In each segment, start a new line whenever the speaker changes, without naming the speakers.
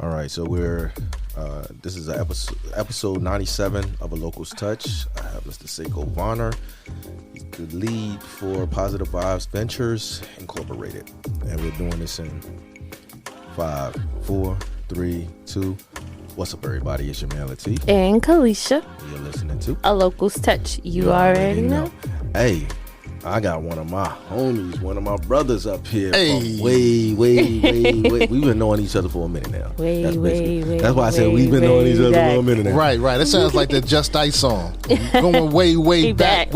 All right, so this is episode 97 of A Local's Touch. I have Mr. Seko Varner. He's the lead for Positive Vibes Ventures Incorporated. And we're doing this in 5, 4, 3, 2. What's up, everybody? It's your man, Latif.
And Kalisha.
You're listening to
A Local's Touch. You already know.
Hey, I got one of my homies, one of my brothers up here.
Hey.
Way. We've been knowing each other for a minute now. That's why I said we've been knowing each other for a minute now.
Right. That sounds like the Just Ice song. Going way back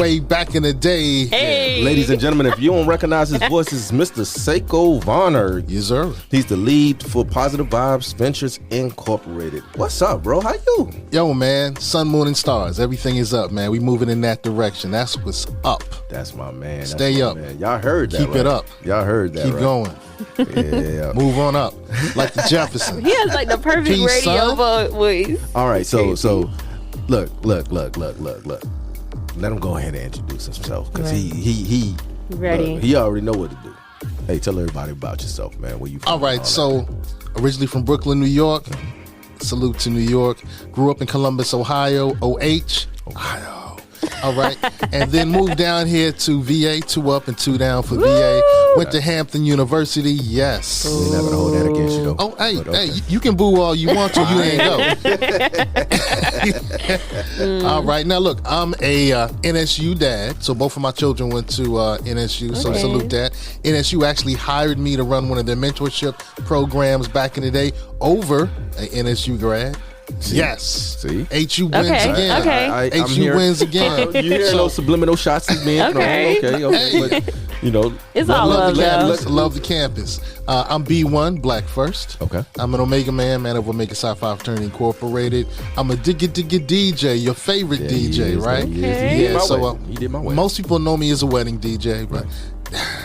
in the day.
Hey.
Ladies and gentlemen, if you don't recognize his voice, it's Mr. Seko Varner.
Yes, sir.
He's the lead for Positive Vibes Ventures Incorporated. What's up, bro? How you?
Yo, man. Sun, moon, and stars. Everything is up, man. We moving in that direction. That's what's up.
That's my man.
Stay up.
Man. Y'all heard that.
Keep it up.
Y'all heard that.
Keep
right?
going.
Yeah.
Move on up. Like the Jeffersons.
He has like the perfect
Peace,
radio
son.
voice.
All right, so look. Let him go ahead and introduce himself because he
Ready.
He already know what to do. Hey, tell everybody about yourself, man. Where you from?
All right, so originally from Brooklyn, New York. Salute to New York. Grew up in Columbus, Ohio. Ohio. All right, and then moved down here to VA, 2 up and 2 down for VA. Went to Hampton University, yes.
We're not gonna hold that against you, though.
Oh, hey,
okay.
you can boo all you want to, you ain't go. All right, now look, I'm a NSU dad, so both of my children went to NSU, so salute that. NSU actually hired me to run one of their mentorship programs back in the day over an NSU grad.
See?
Yes.
See?
HU wins again.
Okay.
HU wins again.
You hear those subliminal shots he's being
Okay.
Okay. But, you know,
It's all love, though.
Love the campus. I'm B1, Black First.
Okay.
I'm an Omega man of Omega Psi Phi Fraternity Incorporated. I'm a digga DJ, your favorite DJ, right?
Yeah,
so
he did my way.
most people know me as a wedding DJ, but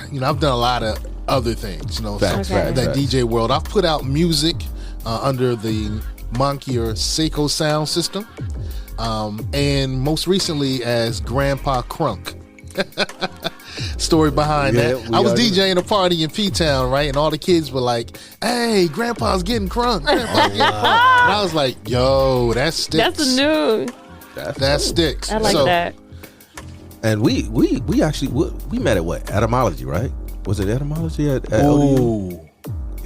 you know, I've done a lot of other things, you know,
Facts.
that DJ world. I've put out music under the Monkier Seko sound system, and most recently as Grandpa Crunk. Story behind that. I was DJing a party in P-Town, right? And all the kids were like, hey, Grandpa's getting crunk. And I was like, yo, that sticks.
That's the new.
That sticks.
I like that.
And we actually met at what? Etymology, right? Was it etymology at
Ooh.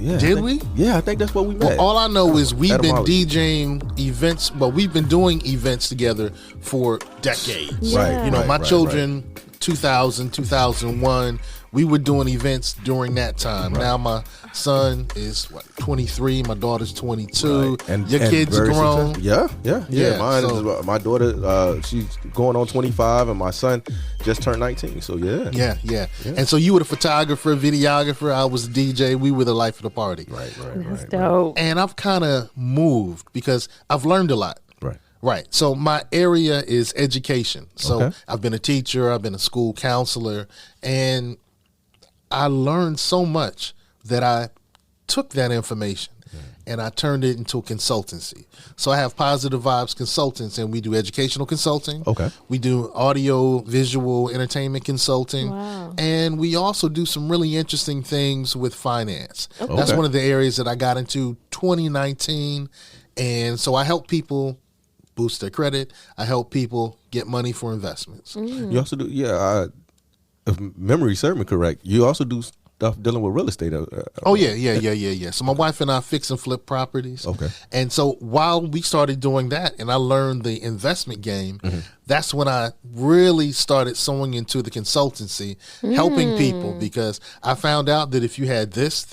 Yeah,
Did we?
Yeah, I think that's what we met.
Well, all I know is we've been
Etymology.
DJing events. Well, we've been doing events together for decades.
Yeah.
Right.
You know, my
right.
children, 2000, 2001, we were doing events during that time.
Right.
Now my son is 23, my daughter's 22.
Right. And
your kids are
very
grown.
successful. Yeah. Mine
so-
is my daughter. She's going on 25, and my son just turned 19. So yeah.
And so you were the photographer, videographer. I was the DJ. We were the life of the party.
Right.
That's dope.
And I've kind of moved because I've learned a lot. Right. So my area is education. So I've been a teacher, I've been a school counselor, and I learned so much that I took that information and I turned it into a consultancy. So I have Positive Vibes Consultants, and we do educational consulting.
Okay.
We do audio, visual, entertainment consulting.
Wow.
And we also do some really interesting things with finance.
Okay.
That's one of the areas that I got into 2019. And so I help people boost their credit. I help people get money for investments.
You also do, if memory serves me correct, you also do stuff dealing with real estate.
Yeah. So my wife and I fix and flip properties.
Okay.
And so while we started doing that and I learned the investment game, that's when I really started sewing into the consultancy, helping people, because I found out that if you had this,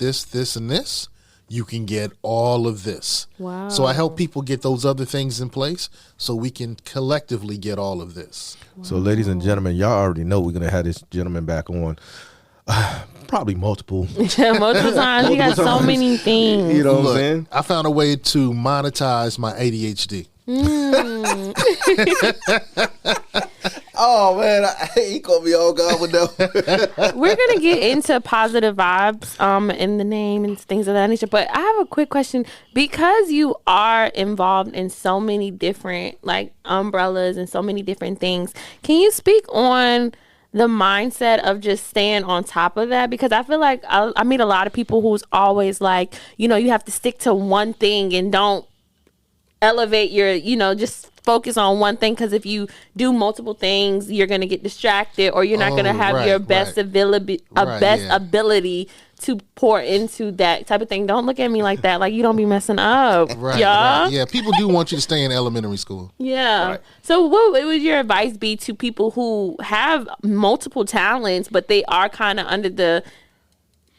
and this, you can get all of this.
Wow.
So I help people get those other things in place so we can collectively get all of this.
So ladies and gentlemen, y'all already know we're going to have this gentleman back on probably multiple.
Multiple times. We got so many things.
You know what I'm
Look,
saying?
I found a way to monetize my ADHD.
Oh man, he caught me all gone with that.
We're gonna get into positive vibes in the name and things of that nature. But I have a quick question. Because you are involved in so many different like umbrellas and so many different things, can you speak on the mindset of just staying on top of that, because I feel like I meet a lot of people who's always like, you know, you have to stick to one thing and don't elevate your, you know, just focus on one thing, because if you do multiple things, you're going to get distracted, or you're not going to have your best ability to pour into that type of thing. Don't look at me like that. Like, you don't be messing up, y'all.
Right. Yeah, people do want you to stay in elementary school.
Yeah.
Right.
So what would your advice be to people who have multiple talents, but they are kind of under the,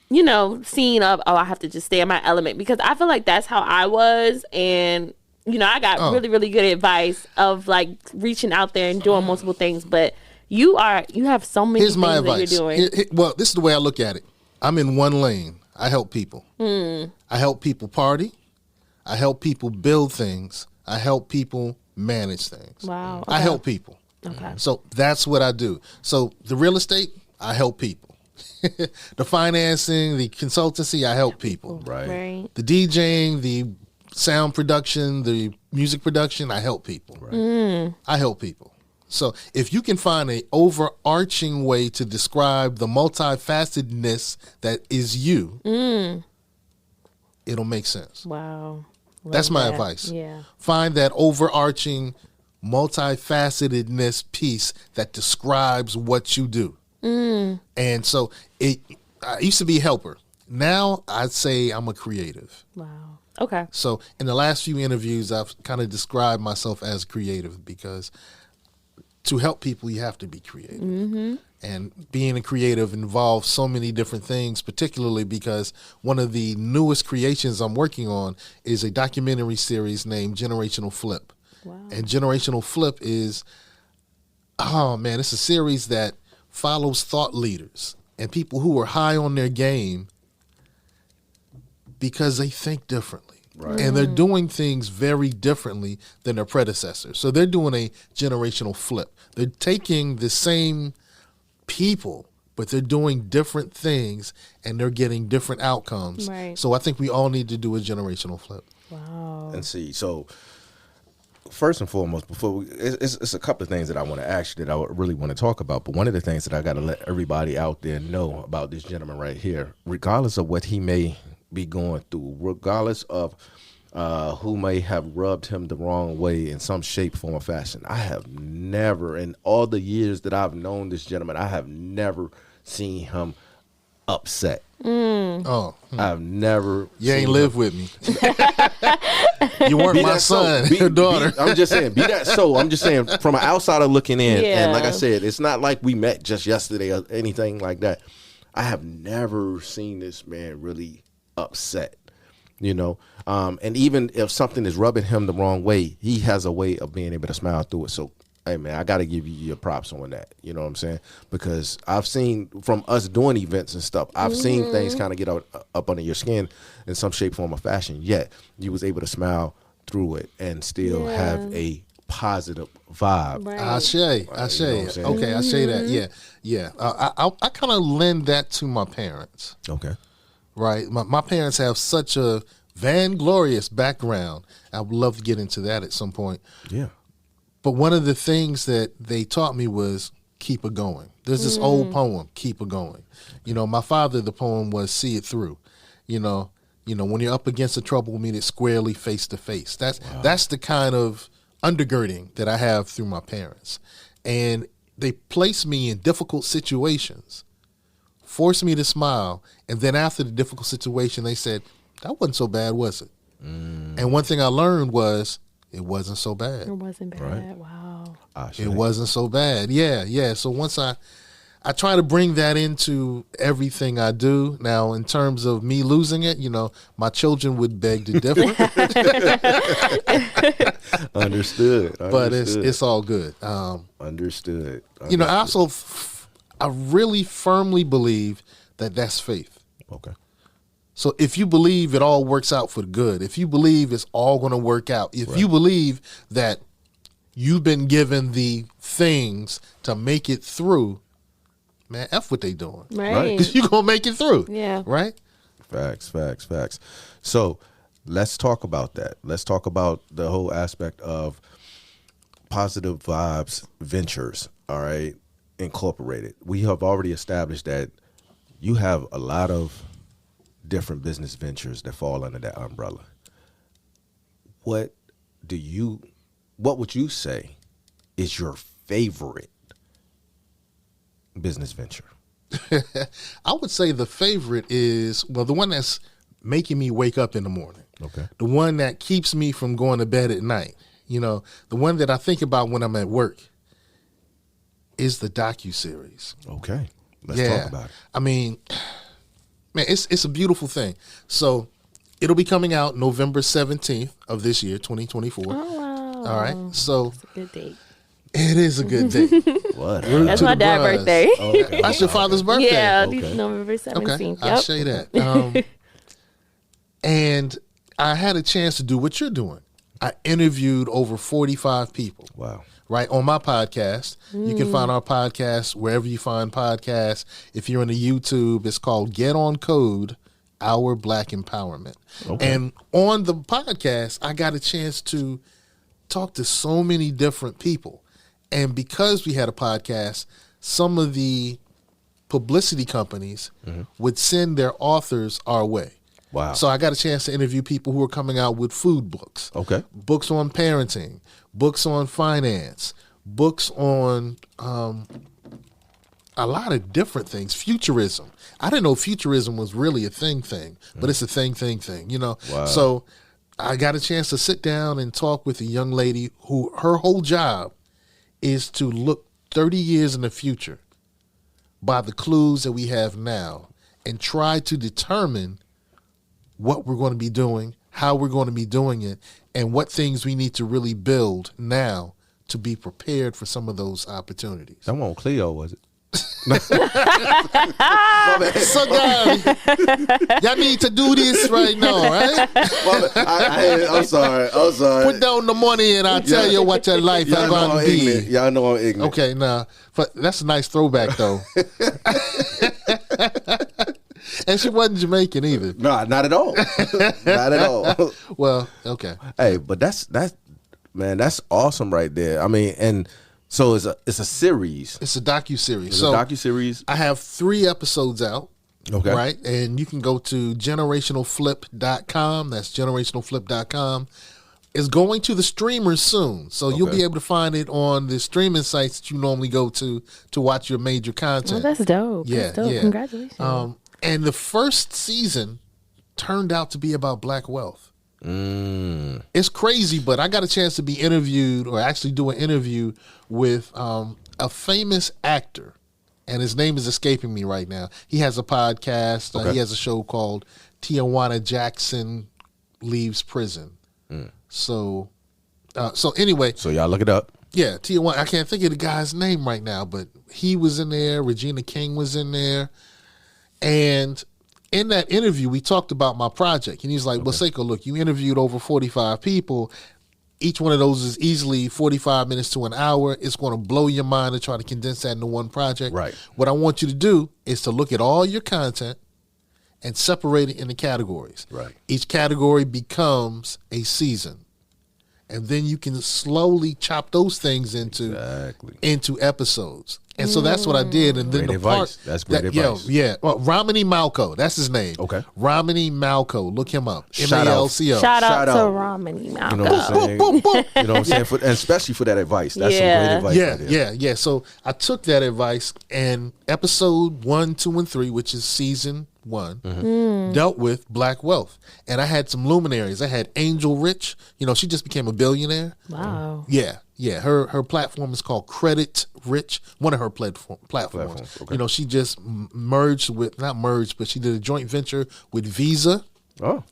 you know, scene of, oh, I have to just stay in my element? Because I feel like that's how I was. And, you know, I got really, really good advice of like reaching out there and doing multiple things. But you have so many
Here's
things
my
that
advice.
you're doing.
Well, this is the way I look at it. I'm in one lane. I help people. I help people party. I help people build things. I help people manage things.
Wow.
I help people.
Okay.
So that's what I do. So the real estate, I help people. The financing, the consultancy, I help people.
Right.
The DJing, the sound production, the music production, I help people. I help people. So if you can find an overarching way to describe the multifacetedness that is you, it'll make sense.
Wow.
That's my advice.
Yeah.
Find that overarching multifacetedness piece that describes what you do. And so I used to be a helper. Now I'd say I'm a creative.
Wow. Okay.
So in the last few interviews, I've kind of described myself as creative, because to help people, you have to be creative. And being a creative involves so many different things, particularly because one of the newest creations I'm working on is a documentary series named Generational Flip.
Wow.
And Generational Flip is, it's a series that follows thought leaders and people who are high on their game because they think differently. Right. And they're doing things very differently than their predecessors. So they're doing a generational flip. They're taking the same people, but they're doing different things, and they're getting different outcomes.
Right.
So I think we all need to do a generational flip.
Wow.
And see, so first and foremost, it's a couple of things that I want to ask you that I really want to talk about. But one of the things that I got to let everybody out there know about this gentleman right here, regardless of what he may be going through, regardless of who may have rubbed him the wrong way in some shape, form, or fashion. I have never, in all the years that I've known this gentleman, I have never seen him upset. I've never.
You ain't lived with me. You weren't my son, your daughter.
I'm just saying, be that so. I'm just saying, from an outsider looking in,
Yeah.
and like I said, it's not like we met just yesterday or anything like that. I have never seen this man really upset, you know, and even if something is rubbing him the wrong way, he has a way of being able to smile through it. So, hey man, I got to give you your props on that. You know what I'm saying? Because I've seen from us doing events and stuff, I've seen things kind of get up under your skin in some shape, form, or fashion. Yet you was able to smile through it and still have a positive vibe.
Right.
I say.
You know what I'm saying?
Okay, I say that. Yeah. I kind of lend that to my parents.
Okay.
Right. My parents have such a vainglorious background. I would love to get into that at some point.
Yeah.
But one of the things that they taught me was keep it going. There's this old poem, keep it going. You know, my father, the poem was see it through. You know, when you're up against a trouble, meet it squarely face to face. That's the kind of undergirding that I have through my parents. And they place me in difficult situations, force me to smile, and then after the difficult situation, they said, that wasn't so bad, was it? And one thing I learned was, it wasn't so bad.
It wasn't bad.
Right.
Wow.
It wasn't so bad. Yeah. So once I try to bring that into everything I do. Now, in terms of me losing it, you know, my children would beg to differ.
Understood.
But it's all good.
Understood.
You know, I really firmly believe that that's faith.
Okay.
So if you believe it all works out for the good, if you believe it's all going to work out, if you believe that you've been given the things to make it through, man, F what they doing.
Right.
Because you're going to make it through.
Yeah.
Right?
Facts. So let's talk about that. Let's talk about the whole aspect of Positive Vibes Ventures. All right. Incorporated, we have already established that you have a lot of different business ventures that fall under that umbrella. What would you say is your favorite business venture?
I would say the favorite is, well, the one that's making me wake up in the morning.
Okay.
The one that keeps me from going to bed at night. You know, the one that I think about when I'm at work is the docuseries.
Okay. Let's talk about it.
I mean, man, it's a beautiful thing. So it'll be coming out November 17th of this year, 2024.
Oh, wow.
All right. So
That's a good date.
it is a good day.
What?
That's my dad's birthday.
Okay.
That's your father's birthday.
Yeah,
Okay.
November 17th.
Okay,
Yep.
I'll show you that. And I had a chance to do what you're doing. I interviewed over 45 people.
Wow.
Right, on my podcast. You can find our podcast wherever you find podcasts. If you're in the YouTube, it's called Get On Code, Our Black Empowerment.
Okay.
And on the podcast, I got a chance to talk to so many different people. And because we had a podcast, some of the publicity companies would send their authors our way.
Wow.
So I got a chance to interview people who are coming out with food books.
Okay.
Books on parenting, books on finance, books on a lot of different things. Futurism. I didn't know futurism was really a thing, but it's a thing, you know?
Wow.
So I got a chance to sit down and talk with a young lady who her whole job is to look 30 years in the future by the clues that we have now and try to determine what we're going to be doing, how we're going to be doing it, and what things we need to really build now to be prepared for some of those opportunities.
That wasn't Cleo, was it?
So guys, y'all need to do this right now, right?
I'm sorry.
Put down the money and I'll tell you what your life is
Y'all know
going
I'm
to be.
ignorant. Y'all know I'm ignorant.
Okay, now, but that's a nice throwback though. And she wasn't Jamaican either.
No, not at all. Not at all.
Well, okay.
Hey, but that's awesome right there. I mean, and so it's a series.
It's a docuseries.
It's
So
a docuseries.
I have 3 episodes out.
Okay.
Right? And you can go to generationalflip.com. That's generationalflip.com. It's going to the streamers soon. So you'll
Okay.
be able to find it on the streaming sites that you normally go to watch your major content.
Well, that's dope.
Yeah,
That's dope.
yeah.
Congratulations.
And the first season turned out to be about black wealth. It's crazy, but I got a chance to be interviewed or actually do an interview with a famous actor, and his name is escaping me right now. He has a podcast.
Okay.
He has a show called Tijuana Jackson Leaves Prison. So anyway,
So y'all look it up.
yeah, Tijuana. I can't think of the guy's name right now, but he was in there. Regina King was in there. And in that interview, we talked about my project. And he's like, well, Seko, look, you interviewed over 45 people. Each one of those is easily 45 minutes to an hour. It's going to blow your mind to try to condense that into one project.
Right.
What I want you to do is to look at all your content and separate it into categories.
Right.
Each category becomes a season. And then you can slowly chop those things into episodes. And so that's what I did. And then
Great
the
advice.
part
That's great advice.
Well, Romany Malco, that's his name.
Okay.
Romany Malco, look him up.
Shout out.
M-A-L-C-O.
Shout out
shout
to
out.
Romany Malco.
You know what I'm saying? You know what I'm saying? And especially for that advice. That's some
Yeah.
great advice.
Yeah,
right there.
yeah. So I took that advice, and episode 1, 2, and 3, which is season 1, dealt with black wealth. And I had some luminaries. I had Angel Rich. You know, she just became a billionaire.
Wow.
Yeah. Her platform is called Credit Rich. One of her platforms.
Platforms, okay.
You know, she just not merged, but she did a joint venture with Visa
Oh.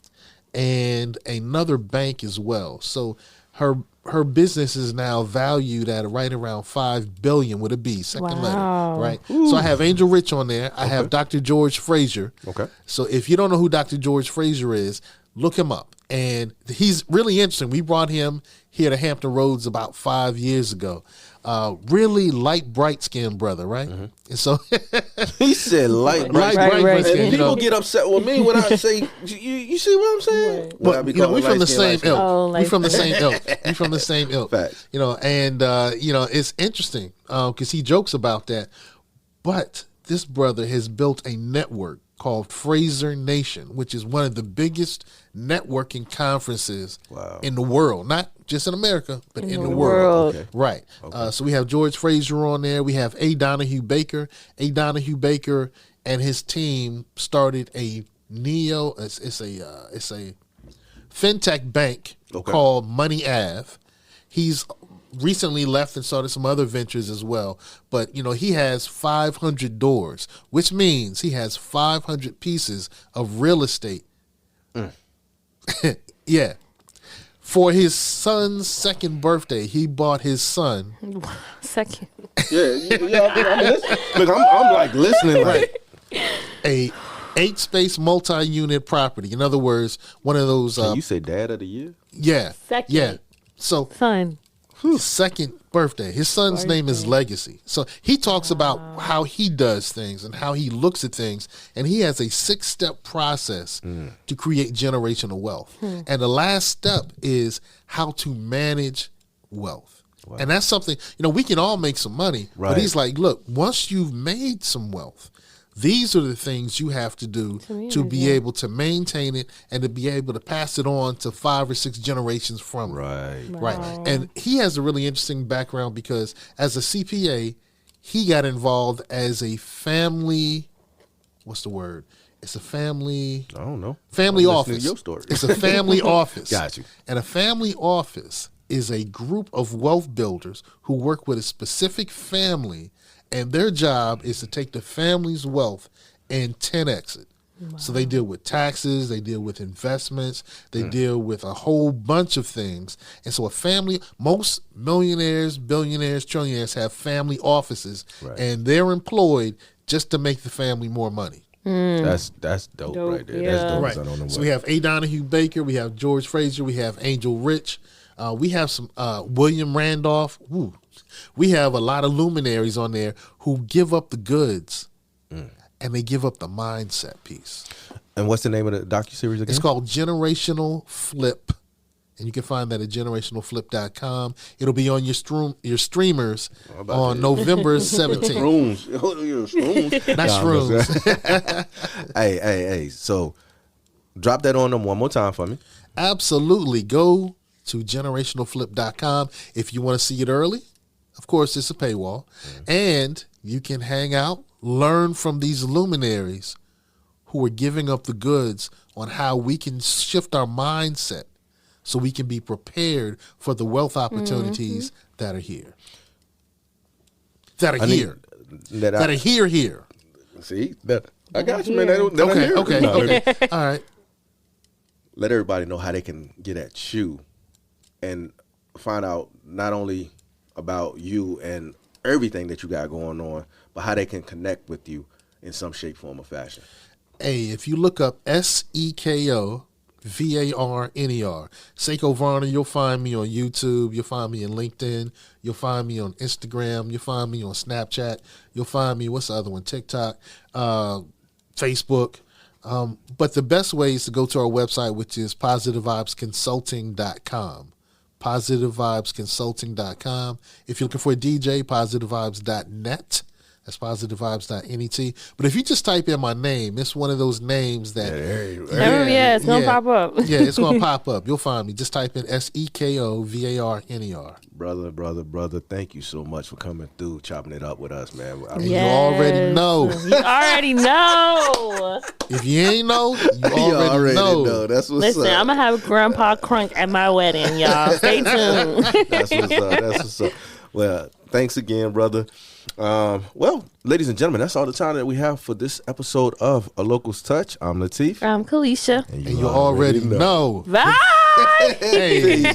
and another bank as well. So her business is now valued at right around $5 billion with a B, second
Wow.
letter, right? So I have Angel Rich on there. I have Dr. George Fraser.
Okay.
So if you don't know who Dr. George Fraser is, Look him up. And he's really interesting. We brought him here to Hampton Roads about 5 years ago. Really light, bright-skinned brother, right?
Mm-hmm.
And so
He said light, bright.
bright-skinned.
And people get upset with me when I say, you see what I'm saying?
Well, we from the same ilk.
Oh,
We from the same ilk. We from the same ilk.
Facts.
And it's interesting because he jokes about that. But this brother has built a network called Fraser Nation, which is one of the biggest networking conferences in the world, not just in America, but in the world.
Okay.
Right. Okay. So we have George Fraser on there. We have A. Donahue Baker. A. Donahue Baker and his team started a it's a fintech bank called Money Ave. He's recently left and started some other ventures as well. But, he has 500 doors, which means he has 500 pieces of real estate. Yeah. For his son's second birthday, he bought his son.
Second.
Yeah, I'm listening. Look, I'm like listening. Like
a 8-space multi-unit property. In other words, one of those.
Can you say dad of the year?
Yeah.
Second.
Yeah. So
Son.
Second birthday. His son's name is Legacy. So he talks about how he does things and how he looks at things. And he has a 6-step process to create generational wealth. And the last step is how to manage wealth. Wow. And that's something, we can all make some money. Right. But he's like, look, once you've made some wealth, these are the things you have to do to be able to maintain it and to be able to pass it on to 5 or 6 generations from it.
Right.
Wow.
Right. And he has a really interesting background because as a CPA, he got involved as a family, what's the word? It's a family.
I don't know.
Family office.
Your story.
It's a family office.
Got you.
And a family office is a group of wealth builders who work with a specific family. And their job is to take the family's wealth and 10x it. Wow. So they deal with taxes, they deal with investments, they deal with a whole bunch of things. And so a family, most millionaires, billionaires, trillionaires have family offices, and they're employed just to make the family more money.
That's dope right there.
Yeah.
That's dope.
Right.
I don't know
So we have A. Donahue Baker, we have George Fraser, we have Angel Rich, we have some William Randolph. Ooh. We have a lot of luminaries on there who give up the goods and they give up the mindset piece.
And what's the name of the docuseries again?
It's called Generational Flip. And you can find that at generationalflip.com. It'll be on your streamers on November 17th.
Shrooms.
Not shrooms.
Hey. So drop that on them one more time for me.
Absolutely. Go to generationalflip.com if you want to see it early. Of course, it's a paywall. And you can hang out, learn from these luminaries who are giving up the goods on how we can shift our mindset so we can be prepared for the wealth opportunities that are here. That are here.
See? I got you, man.
Okay. All right.
Let everybody know how they can get at you and find out not only about you and everything that you got going on, but how they can connect with you in some shape, form, or fashion.
Hey, if you look up SEKO Varner, Seko Varner, you'll find me on YouTube, you'll find me in LinkedIn, you'll find me on Instagram, you'll find me on Snapchat, you'll find me, what's the other one, TikTok, Facebook. But the best way is to go to our website, which is positivevibesconsulting.com. positivevibesconsulting.com. If you're looking for a DJ, positivevibes.net. That's positivevibes.net. But if you just type in my name, it's one of those names that...
it's going to pop up.
Yeah, it's going to pop up. You'll find me. Just type in SEKO Varner.
Brother, thank you so much for coming through, chopping it up with us, man.
You already know.
You already know.
If you ain't know, you already know.
That's what's
Listen,
up.
I'm going to have Grandpa Crunk at my wedding, y'all. Stay tuned.
That's what's up. Well, thanks again, brother. Well, ladies and gentlemen, that's all the time that we have for this episode of A Local's Touch. I'm Latif.
I'm Kalisha.
And you already know.
Bye.
Hey.